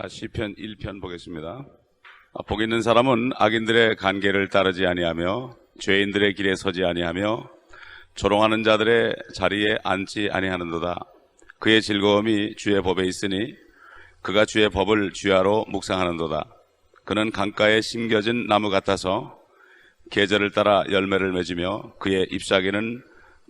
자, 시편 1편 보겠습니다. 복 있는 사람은 악인들의 간계를 따르지 아니하며 죄인들의 길에 서지 아니하며 조롱하는 자들의 자리에 앉지 아니하는도다. 그의 즐거움이 주의 법에 있으니 그가 주의 법을 주야로 묵상하는도다. 그는 강가에 심겨진 나무 같아서 계절을 따라 열매를 맺으며 그의 잎사귀는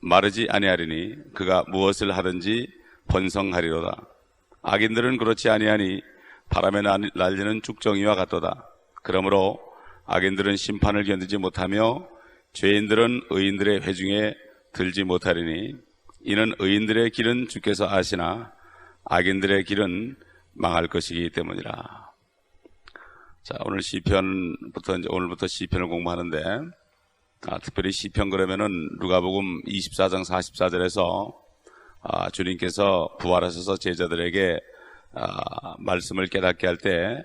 마르지 아니하리니 그가 무엇을 하든지 번성하리로다. 악인들은 그렇지 아니하니 바람에 날리는 죽정이와 같도다. 그러므로 악인들은 심판을 견디지 못하며 죄인들은 의인들의 회중에 들지 못하리니 이는 의인들의 길은 주께서 아시나 악인들의 길은 망할 것이기 때문이라. 자, 오늘 시편부터 이제 오늘부터 시편을 공부하는데 특별히 시편 그러면은 누가복음 24장 44절에서 주님께서 부활하셔서 제자들에게 말씀을 깨닫게 할 때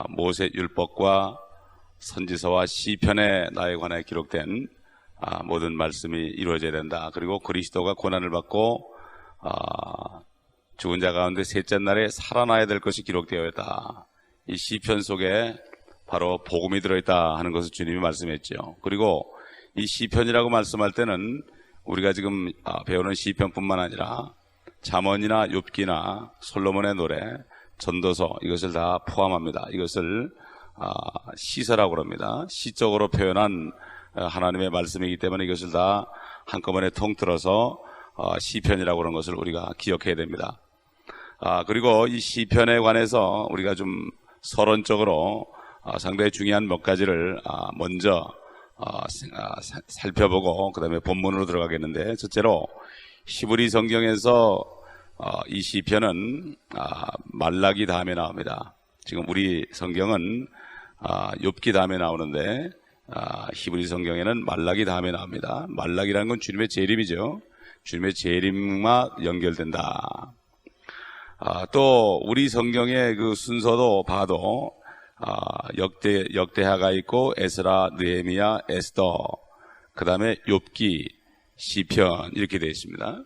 모세 율법과 선지서와 시편에 나에 관해 기록된 모든 말씀이 이루어져야 된다. 그리고 그리스도가 고난을 받고 죽은 자 가운데 셋째 날에 살아나야 될 것이 기록되어 있다. 이 시편 속에 바로 복음이 들어있다 하는 것을 주님이 말씀했죠. 그리고 이 시편이라고 말씀할 때는 우리가 지금 배우는 시편뿐만 아니라 잠언이나 욥기나 솔로몬의 노래, 전도서 이것을 다 포함합니다. 이것을 시서라고 합니다. 시적으로 표현한 하나님의 말씀이기 때문에 이것을 다 한꺼번에 통틀어서 시편이라고 하는 것을 우리가 기억해야 됩니다. 그리고 이 시편에 관해서 우리가 좀 서론적으로 상당히 중요한 몇 가지를 먼저 살펴보고 그 다음에 본문으로 들어가겠는데, 첫째로 히브리 성경에서 이 시편은 말라기 다음에 나옵니다. 지금 우리 성경은 욥기 다음에 나오는데 히브리 성경에는 말라기 다음에 나옵니다. 말라기라는 건 주님의 재림이죠. 주님의 재림과 연결된다. 또 우리 성경의 그 순서도 봐도 역대하가 있고 에스라, 느헤미야, 에스더, 그 다음에 욥기, 시편 이렇게 되어 있습니다.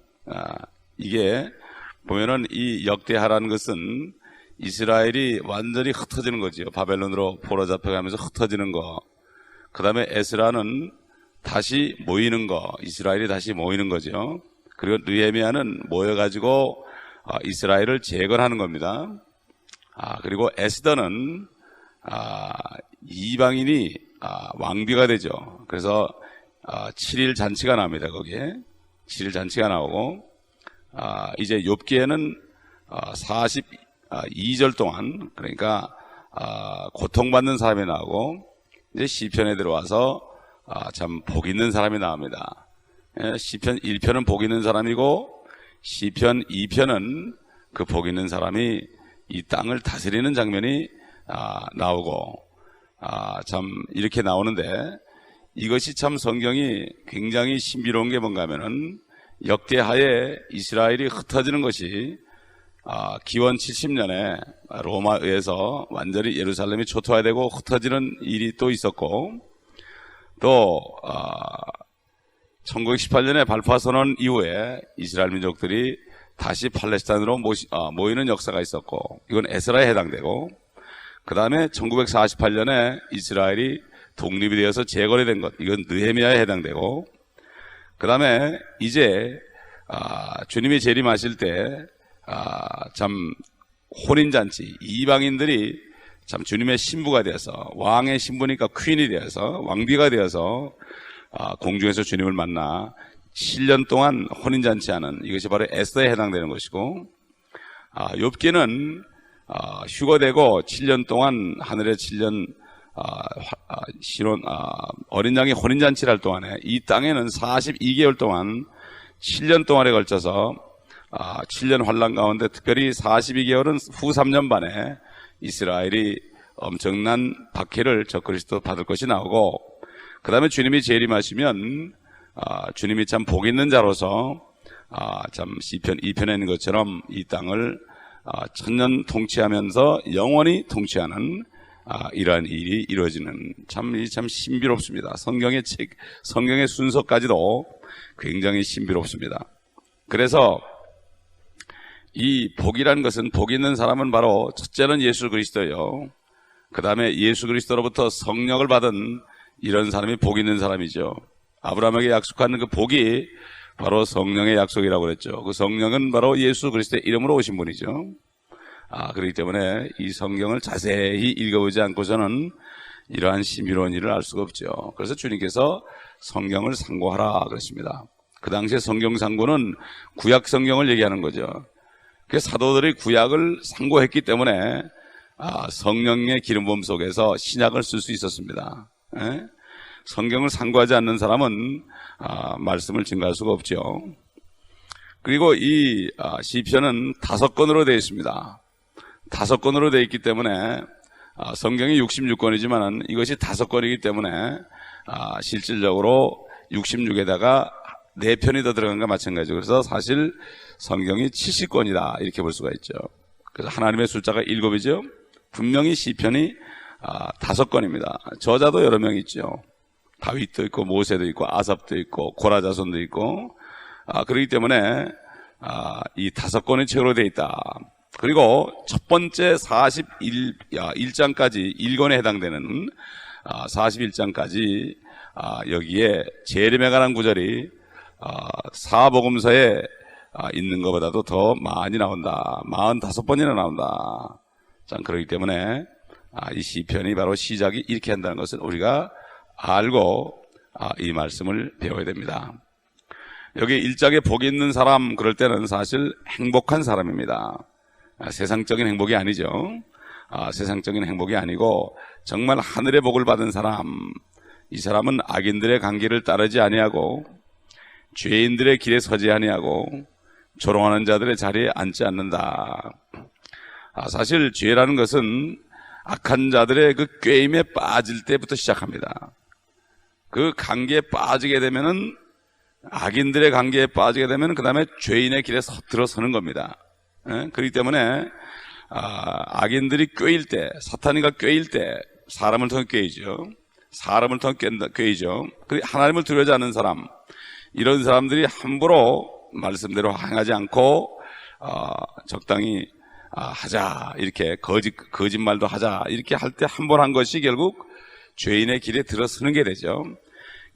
이게 보면은 이 역대하라는 것은 이스라엘이 완전히 흩어지는 거죠. 바벨론으로 포로 잡혀가면서 흩어지는 거. 그 다음에 에스라는 다시 모이는 거. 이스라엘이 다시 모이는 거죠. 그리고 느헤미야는 모여가지고 이스라엘을 재건하는 겁니다. 그리고 에스더는 이방인이 왕비가 되죠. 그래서 7일 잔치가 나옵니다. 거기에 7일 잔치가 나오고 이제 욥기에는 42절 동안, 그러니까 고통받는 사람이 나오고, 이제 시편에 들어와서 참 복 있는 사람이 나옵니다. 시편 1편은 복 있는 사람이고 시편 2편은 그 복 있는 사람이 이 땅을 다스리는 장면이 나오고 참 이렇게 나오는데, 이것이 참 성경이 굉장히 신비로운 게 뭔가 하면은 역대하에 이스라엘이 흩어지는 것이 기원 70년에 로마에 의해서 완전히 예루살렘이 초토화되고 흩어지는 일이 또 있었고, 또 1918년에 발파 선언 이후에 이스라엘 민족들이 다시 팔레스타인으로 모이는 역사가 있었고, 이건 에스라에 해당되고, 그 다음에 1948년에 이스라엘이 독립이 되어서 재건이 된 것, 이건 느헤미야에 해당되고, 그 다음에 이제 주님이 재림하실 때 참 혼인잔치, 이방인들이 참 주님의 신부가 되어서, 왕의 신부니까 퀸이 되어서, 왕비가 되어서 공중에서 주님을 만나 7년 동안 혼인잔치하는, 이것이 바로 에스더에 해당되는 것이고, 욥기는 휴거되고 7년 동안 하늘의 7년 어린 양이 혼인잔치를 할 동안에 이 땅에는 42개월 동안 7년 동안에 걸쳐서 7년 환란 가운데 특별히 42개월은 후 3년 반에 이스라엘이 엄청난 박해를 적그리스도 받을 것이 나오고, 그 다음에 주님이 재림하시면 주님이 참 복 있는 자로서 참 시편 2편에 있는 것처럼 이 땅을 천년 통치하면서 영원히 통치하는 이러한 일이 이루어지는, 참 신비롭습니다. 성경의 순서까지도 굉장히 신비롭습니다. 그래서 이 복이라는 것은, 복 있는 사람은 바로 첫째는 예수 그리스도요. 그 다음에 예수 그리스도로부터 성령을 받은 이런 사람이 복 있는 사람이죠. 아브라함에게 약속하는 그 복이 바로 성령의 약속이라고 그랬죠. 그 성령은 바로 예수 그리스도의 이름으로 오신 분이죠. 그렇기 때문에 이 성경을 자세히 읽어보지 않고서는 이러한 신비로운 일을 알 수가 없죠. 그래서 주님께서 성경을 상고하라 그랬습니다. 그 당시에 성경 상고는 구약 성경을 얘기하는 거죠. 그 사도들이 구약을 상고했기 때문에 성령의 기름 부음 속에서 신약을 쓸 수 있었습니다. 성경을 상고하지 않는 사람은 말씀을 증거할 수가 없죠. 그리고 이 시편은 5권으로 되어 있습니다. 5권으로 되어 있기 때문에 성경이 66권이지만 이것이 5권이기 때문에 실질적으로 66에다가 4편이 더 들어간 것과 마찬가지죠. 그래서 사실 성경이 70권이다 이렇게 볼 수가 있죠. 그래서 하나님의 숫자가 7이죠. 분명히 시편이 5권입니다. 저자도 여러 명 있죠. 다윗도 있고 모세도 있고 아삽도 있고 고라자손도 있고 그렇기 때문에 이 5권의 책으로 되어 있다. 그리고 첫 번째 41장까지 1권에 해당되는 41장까지 여기에 재림에 관한 구절이 사복음서에 있는 것보다도 더 많이 나온다. 45번이나 나온다. 참 그렇기 때문에 이 시편이 바로 시작이 이렇게 한다는 것을 우리가 알고 이 말씀을 배워야 됩니다. 여기 1장에 복이 있는 사람 그럴 때는 사실 행복한 사람입니다. 세상적인 행복이 아니죠. 세상적인 행복이 아니고 정말 하늘의 복을 받은 사람, 이 사람은 악인들의 관계를 따르지 아니하고 죄인들의 길에 서지 아니하고 조롱하는 자들의 자리에 앉지 않는다. 사실 죄라는 것은 악한 자들의 그 꾀임에 빠질 때부터 시작합니다. 그 관계에 빠지게 되면은, 악인들의 관계에 빠지게 되면 그 다음에 죄인의 길에 들어서는 겁니다. 그렇기 때문에 악인들이 꾀일 때, 사탄이가 꾀일 때 사람을 통해 꾀이죠. 사람을 통해 꾀이죠. 하나님을 두려워하지 않는 사람, 이런 사람들이 함부로 말씀대로 행하지 않고 적당히 하자, 이렇게 거짓말도 하자, 이렇게 할 때 한 번 한 것이 결국 죄인의 길에 들어서는 게 되죠.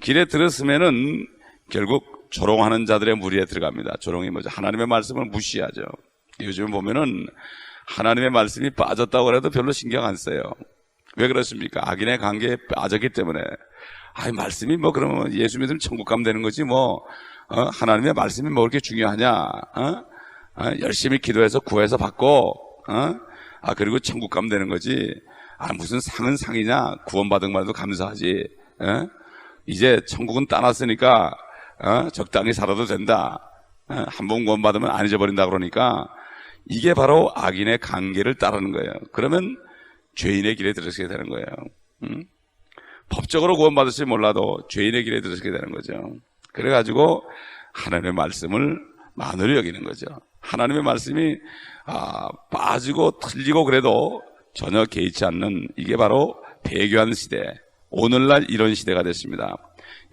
길에 들어서면은 결국 조롱하는 자들의 무리에 들어갑니다. 조롱이 뭐죠? 하나님의 말씀을 무시하죠. 요즘 보면은 하나님의 말씀이 빠졌다고 해도 별로 신경 안 써요. 왜 그렇습니까? 악인의 관계에 빠졌기 때문에. 말씀이 뭐 그러면 예수 믿으면 천국 가면 되는 거지 뭐 하나님의 말씀이 뭐 그렇게 중요하냐? 열심히 기도해서 구해서 받고 그리고 천국 가면 되는 거지. 무슨 상은 상이냐? 구원받은 말도 감사하지. 이제 천국은 따놨으니까 적당히 살아도 된다. 한 번 구원받으면 안 잊어버린다 그러니까 이게 바로 악인의 관계를 따르는 거예요. 그러면 죄인의 길에 들어서게 되는 거예요. 법적으로 구원받을지 몰라도 죄인의 길에 들어서게 되는 거죠. 그래가지고 하나님의 말씀을 만으로 여기는 거죠. 하나님의 말씀이 빠지고 틀리고 그래도 전혀 개의치 않는, 이게 바로 배교한 시대, 오늘날 이런 시대가 됐습니다.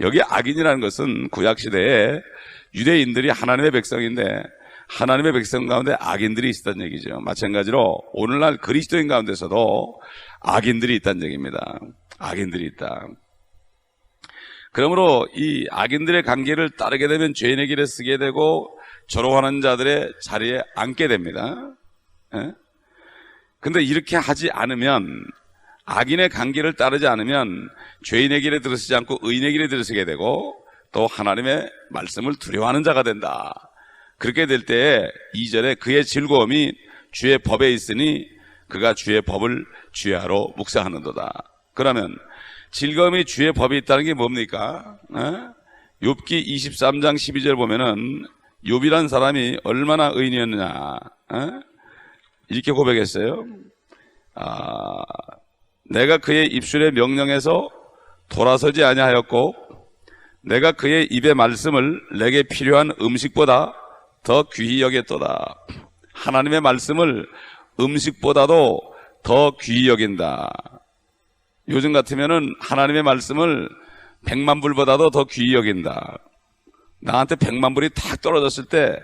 여기 악인이라는 것은 구약시대에 유대인들이 하나님의 백성인데 하나님의 백성 가운데 악인들이 있었다는 얘기죠. 마찬가지로 오늘날 그리스도인 가운데서도 악인들이 있다는 얘기입니다. 악인들이 있다. 그러므로 이 악인들의 관계를 따르게 되면 죄인의 길에 쓰게 되고 조롱하는 자들의 자리에 앉게 됩니다. 근데 이렇게 하지 않으면, 악인의 관계를 따르지 않으면 죄인의 길에 들어서지 않고 의인의 길에 들어서게 되고 또 하나님의 말씀을 두려워하는 자가 된다. 그렇게 될 때에 2절에 그의 즐거움이 주의 법에 있으니 그가 주의 법을 주야로 묵상하는도다. 그러면 즐거움이 주의 법이 있다는 게 뭡니까? 욥기 23장 12절 보면은 욥이란 사람이 얼마나 의인이었느냐 이렇게 고백했어요. 내가 그의 입술의 명령에서 돌아서지 아니하였고 내가 그의 입의 말씀을 내게 필요한 음식보다 더 귀히 여겼도다. 하나님의 말씀을 음식보다도 더 귀히 여긴다. 요즘 같으면은 하나님의 말씀을 100만 불보다도 더 귀히 여긴다. 나한테 100만 불이 탁 떨어졌을 때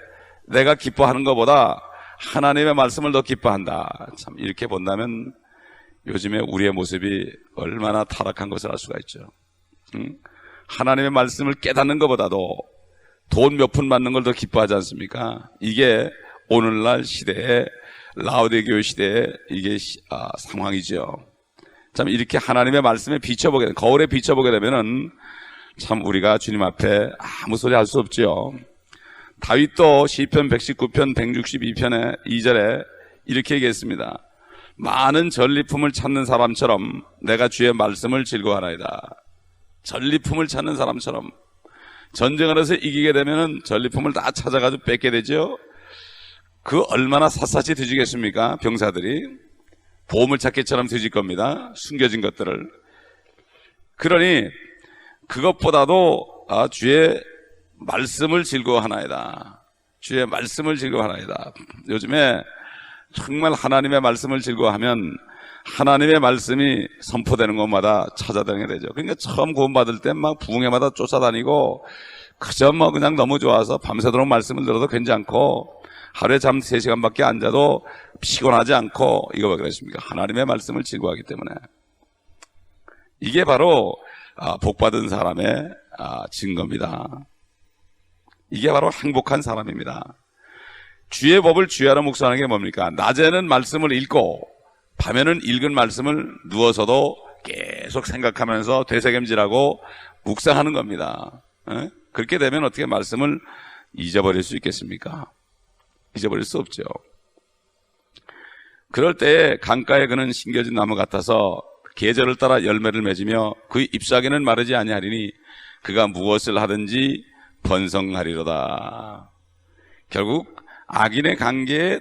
내가 기뻐하는 것보다 하나님의 말씀을 더 기뻐한다. 참 이렇게 본다면 요즘에 우리의 모습이 얼마나 타락한 것을 알 수가 있죠. 하나님의 말씀을 깨닫는 것보다도 돈 몇 푼 받는 걸 더 기뻐하지 않습니까? 이게 오늘날 시대에 라오디게오 시대의 이게 상황이죠. 참 이렇게 하나님의 말씀에 비춰보게 되면, 거울에 비춰보게 되면은 참 우리가 주님 앞에 아무 소리 할 수 없지요. 다윗도 시편 119편 162편의 2절에 이렇게 얘기했습니다. 많은 전리품을 찾는 사람처럼 내가 주의 말씀을 즐거워하나이다. 전리품을 찾는 사람처럼. 전쟁을 해서 이기게 되면은 전리품을 다 찾아가지고 뺏게 되죠. 그 얼마나 샅샅이 뒤지겠습니까? 병사들이 보물찾기처럼 뒤질 겁니다. 숨겨진 것들을. 그러니 그것보다도 주의 말씀을 즐거워하나이다. 주의 말씀을 즐거워하나이다. 요즘에 정말 하나님의 말씀을 즐거워하면 하나님의 말씀이 선포되는 곳마다 찾아다니게 되죠. 그러니까 처음 구원받을 때 막 부흥회마다 쫓아다니고 그저 뭐 그냥 너무 좋아서 밤새도록 말씀을 들어도 괜찮고 하루에 잠 3시간밖에 안 자도 피곤하지 않고 이거 왜 그랬습니까? 하나님의 말씀을 즐거워하기 때문에. 이게 바로 복받은 사람의 증거입니다. 이게 바로 행복한 사람입니다. 주의 법을 주야로 묵상하는 게 뭡니까? 낮에는 말씀을 읽고 밤에는 읽은 말씀을 누워서도 계속 생각하면서 되새김질하고 묵상하는 겁니다. 그렇게 되면 어떻게 말씀을 잊어버릴 수 있겠습니까? 잊어버릴 수 없죠. 그럴 때 강가에 그는 심겨진 나무 같아서 계절을 따라 열매를 맺으며 그 잎사귀는 마르지 아니하리니 그가 무엇을 하든지 번성하리로다. 결국 악인의 관계에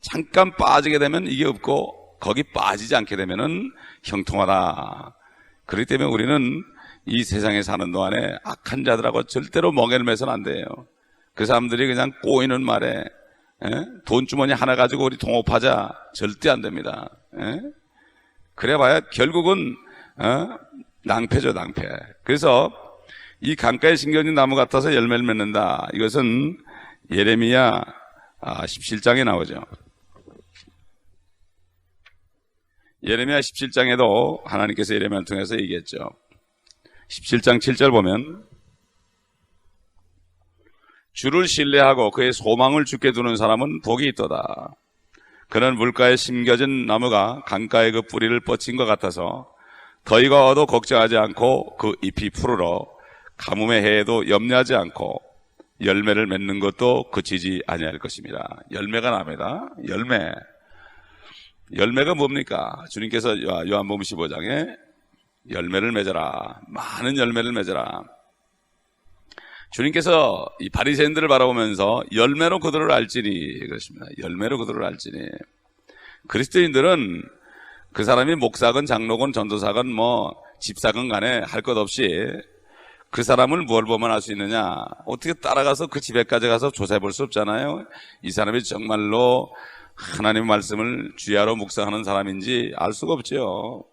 잠깐 빠지게 되면 이게 없고 거기 빠지지 않게 되면은 형통하다. 그렇기 때문에 우리는 이 세상에 사는 동안에 악한 자들하고 절대로 멍에를 매서는 안 돼요. 그 사람들이 그냥 꼬이는 말에 돈주머니 하나 가지고 우리 동업하자 절대 안 됩니다. 그래봐야 결국은 낭패죠, 낭패. 그래서 이 강가에 심겨진 나무 같아서 열매를 맺는다. 이것은 예레미야 17장에 나오죠. 예레미야 17장에도 하나님께서 예레미야를 통해서 얘기했죠. 17장 7절 보면 주를 신뢰하고 그의 소망을 주께 두는 사람은 복이 있도다. 그는 물가에 심겨진 나무가 강가의 그 뿌리를 뻗친 것 같아서 더위가 와도 걱정하지 않고 그 잎이 푸르러 가뭄의 해에도 염려하지 않고 열매를 맺는 것도 그치지 아니할 것입니다. 열매가 납니다. 열매가 뭡니까? 주님께서 요한복음 15장에 열매를 맺어라. 많은 열매를 맺어라. 주님께서 이 바리새인들을 바라보면서 열매로 그들을 알지니 그렇습니다. 열매로 그들을 알지니. 그리스도인들은 그 사람이 목사건 장로건 전도사건 뭐 집사건 간에 할 것 없이 그 사람을 뭘 보면 알 수 있느냐? 어떻게 따라가서 그 집에까지 가서 조사해 볼 수 없잖아요. 이 사람이 정말로 하나님의 말씀을 주야로 묵상하는 사람인지 알 수가 없죠.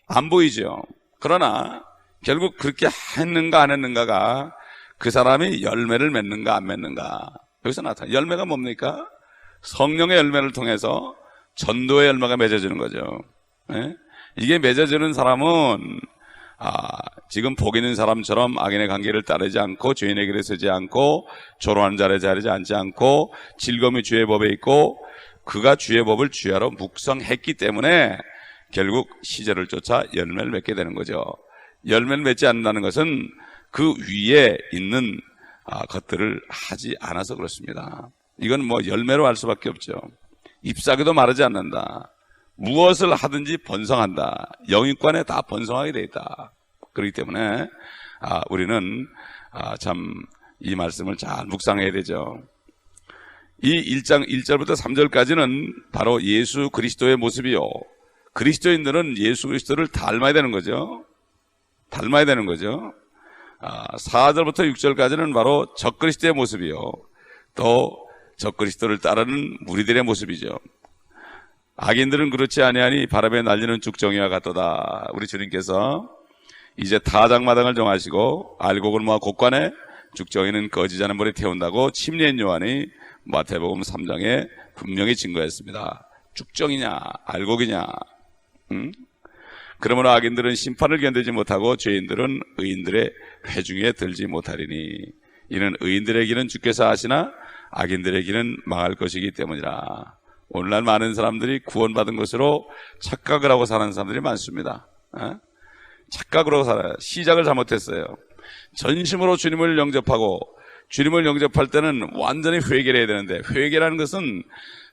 안 보이죠. 그러나 결국 그렇게 했는가 안 했는가가 그 사람이 열매를 맺는가 안 맺는가 여기서 나타나요. 열매가 뭡니까? 성령의 열매를 통해서 전도의 열매가 맺어지는 거죠. 이게 맺어지는 사람은 지금 복 있는 사람처럼 악인의 관계를 따르지 않고 죄인의 길에 서지 않고 조롱하는 자리에 자리지 않지 않고 즐거움이 주의 법에 있고 그가 주의 법을 주야로 묵상했기 때문에 결국 시절을 쫓아 열매를 맺게 되는 거죠. 열매를 맺지 않는다는 것은 그 위에 있는 것들을 하지 않아서 그렇습니다. 이건 뭐 열매로 알 수밖에 없죠. 잎사귀도 마르지 않는다. 무엇을 하든지 번성한다. 영육간에 다 번성하게 되어 있다. 그렇기 때문에 우리는 참 이 말씀을 잘 묵상해야 되죠. 이 1장 1절부터 3절까지는 바로 예수 그리스도의 모습이요. 그리스도인들은 예수 그리스도를 닮아야 되는 거죠. 닮아야 되는 거죠. 4절부터 6절까지는 바로 적그리스도의 모습이요. 또 적그리스도를 따르는 무리들의 모습이죠. 악인들은 그렇지 아니하니 바람에 날리는 죽정이와 같도다. 우리 주님께서 이제 타작마당을 정하시고 알곡을 모아 곳간에 죽정이는 거지자는 벌에 태운다고 침례인 요한이 마태복음 3장에 분명히 증거했습니다. 쭉정이냐 알곡이냐. 그러므로 악인들은 심판을 견디지 못하고 죄인들은 의인들의 회중에 들지 못하리니 이는 의인들의 길은 주께서 하시나 악인들의 길은 망할 것이기 때문이라. 오늘날 많은 사람들이 구원받은 것으로 착각을 하고 사는 사람들이 많습니다. 착각으로 살아요. 시작을 잘못했어요. 전심으로 주님을 영접하고, 주님을 영접할 때는 완전히 회개를 해야 되는데, 회개라는 것은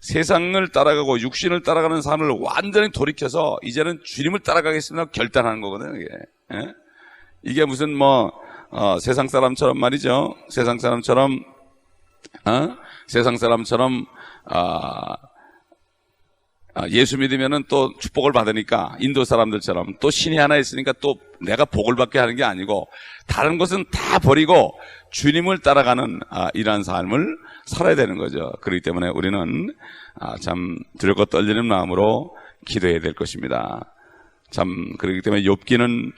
세상을 따라가고 육신을 따라가는 삶을 완전히 돌이켜서 이제는 주님을 따라가겠습니다 결단하는 거거든요. 이게 무슨 세상 사람처럼 말이죠. 세상 사람처럼 예수 믿으면은 또 축복을 받으니까 인도 사람들처럼 또 신이 하나 있으니까 또 내가 복을 받게 하는 게 아니고 다른 것은 다 버리고 주님을 따라가는 이러한 삶을 살아야 되는 거죠. 그렇기 때문에 우리는 참 두렵고 떨리는 마음으로 기도해야 될 것입니다. 참 그렇기 때문에 욥기는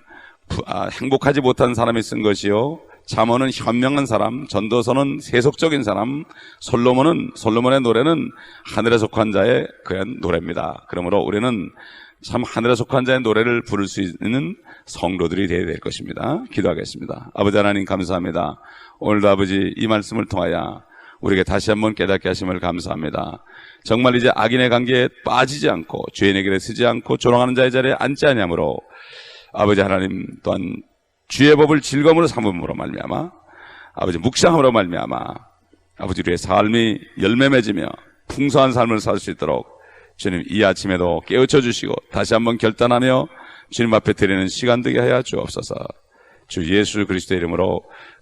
행복하지 못한 사람이 쓴 것이요, 잠언은 현명한 사람, 전도서는 세속적인 사람, 솔로몬의 노래는 하늘에 속한 자의 그런 노래입니다. 그러므로 우리는 참 하늘에 속한 자의 노래를 부를 수 있는 성도들이 되어야 될 것입니다. 기도하겠습니다. 아버지 하나님 감사합니다. 오늘도 아버지 이 말씀을 통하여 우리에게 다시 한번 깨닫게 하심을 감사합니다. 정말 이제 악인의 관계에 빠지지 않고 죄인의 길에 서지 않고 조롱하는 자의 자리에 앉지 아니하므로 아버지 하나님 또한 주의 법을 즐거움으로 삼음으로 말미암아 아버지 묵상함으로 말미암아 아버지 우리의 삶이 열매 맺으며 풍성한 삶을 살 수 있도록 주님 이 아침에도 깨우쳐 주시고 다시 한번 결단하며 주님 앞에 드리는 시간 되게 하여 주옵소서. 주 예수 그리스도의 이름으로